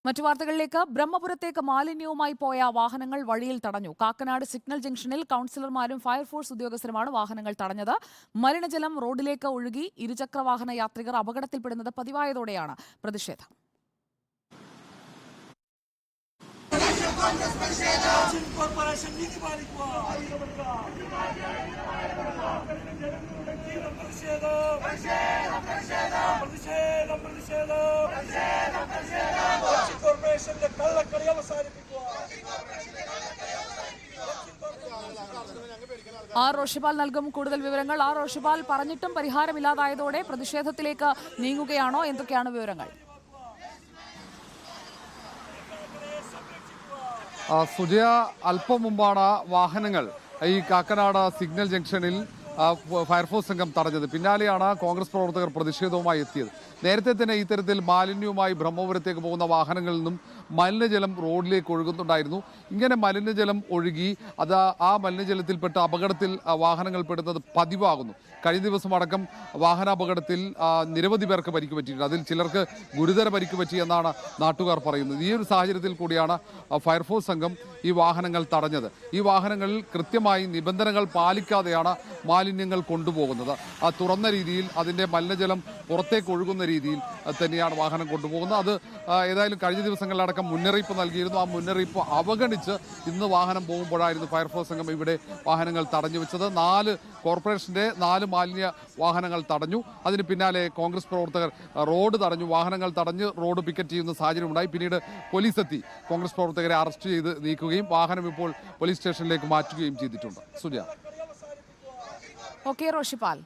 മറ്റു വാർത്തകളിലേക്ക്. ബ്രഹ്മപുരത്തേക്ക് മാലിന്യവുമായി പോയ വാഹനങ്ങൾ വഴിയിൽ തടഞ്ഞു. കാക്കനാട് സിഗ്നൽ ജംഗ്ഷനിൽ കൌൺസിലർമാരും ഫയർഫോഴ്സ് ഉദ്യോഗസ്ഥരുമാണ് വാഹനങ്ങൾ തടഞ്ഞത്. മലിനജലം റോഡിലേക്ക് ഒഴുകി ഇരുചക്രവാഹന യാത്രികർ അപകടത്തിൽപ്പെടുന്നത് പതിവായതോടെയാണ് പ്രതിഷേധം. ആർ റോഷിപാൽ നൽകും കൂടുതൽ വിവരങ്ങൾ. ആർ റോഷിപാൽ, പറഞ്ഞിട്ടും പരിഹാരമില്ലാതായതോടെ പ്രതിഷേധത്തിലേക്ക് നീങ്ങുകയാണോ? എന്തൊക്കെയാണ് വിവരങ്ങൾ? സുജയ, അല്പം മുമ്പാണ് വാഹനങ്ങൾ ഈ കാക്കനാട് സിഗ്നൽ ജംഗ്ഷനിൽ ഫയർഫോഴ്സ് സംഘം തടഞ്ഞത്. പിന്നാലെയാണ് കോൺഗ്രസ് പ്രവർത്തകർ പ്രതിഷേധവുമായി എത്തിയത്. നേരത്തെ തന്നെ ഇത്തരത്തിൽ മാലിന്യവുമായി ബ്രഹ്മപുരത്തേക്ക് പോകുന്ന വാഹനങ്ങളിൽ നിന്നും മലിനജലം റോഡിലേക്ക് ഒഴുകുന്നുണ്ടായിരുന്നു. ഇങ്ങനെ മലിനജലം ഒഴുകി ആ മലിനജലത്തിൽപ്പെട്ട് അപകടത്തിൽ വാഹനങ്ങൾ പെടുന്നത് പതിവാകുന്നു. കഴിഞ്ഞ ദിവസം അടക്കം വാഹനാപകടത്തിൽ നിരവധി പേർക്ക് പരിക്ക് പറ്റിയിട്ടുണ്ട്. അതിൽ ചിലർക്ക് ഗുരുതര പരിക്ക് പറ്റിയെന്നാണ് നാട്ടുകാർ പറയുന്നത്. ഈ ഒരു സാഹചര്യത്തിൽ കൂടിയാണ് ഫയർഫോഴ്സ് സംഘം ഈ വാഹനങ്ങൾ തടഞ്ഞത്. ഈ വാഹനങ്ങളിൽ കൃത്യമായി നിബന്ധനകൾ പാലിക്കാതെയാണ് മാലിന്യങ്ങൾ കൊണ്ടുപോകുന്നത്. തുറന്ന രീതിയിൽ അതിൻ്റെ മലിനജലം പുറത്തേക്ക് ഒഴുകുന്ന രീതിയിൽ തന്നെയാണ് വാഹനം കൊണ്ടുപോകുന്നത്. അത് ഏതായാലും കഴിഞ്ഞ ദിവസങ്ങളിലടക്കം മുന്നറിയിപ്പ് നൽകിയിരുന്നു. ആ മുന്നറിയിപ്പ് അവഗണിച്ച് ഇന്ന് വാഹനം പോകുമ്പോഴായിരുന്നു ഫയർഫോഴ്സ് സംഘം ഇവിടെ വാഹനങ്ങൾ തടഞ്ഞു വെച്ചത്. 4 കോർപ്പറേഷന്റെ 4 മാലിന്യ വാഹനങ്ങൾ തടഞ്ഞു. അതിന് പിന്നാലെ കോൺഗ്രസ് പ്രവർത്തകർ റോഡ് തടഞ്ഞു. വാഹനങ്ങൾ തടഞ്ഞ് റോഡ് പിക്കറ്റ് ചെയ്യുന്ന സാഹചര്യം ഉണ്ടായി. പിന്നീട് പോലീസ് എത്തി കോൺഗ്രസ് പ്രവർത്തകരെ അറസ്റ്റ് ചെയ്ത് നീക്കുകയും വാഹനം ഇപ്പോൾ പോലീസ് സ്റ്റേഷനിലേക്ക് മാറ്റുകയും ചെയ്തിട്ടുണ്ട്. സുജ. ഓക്കെ റോഷിപാൽ.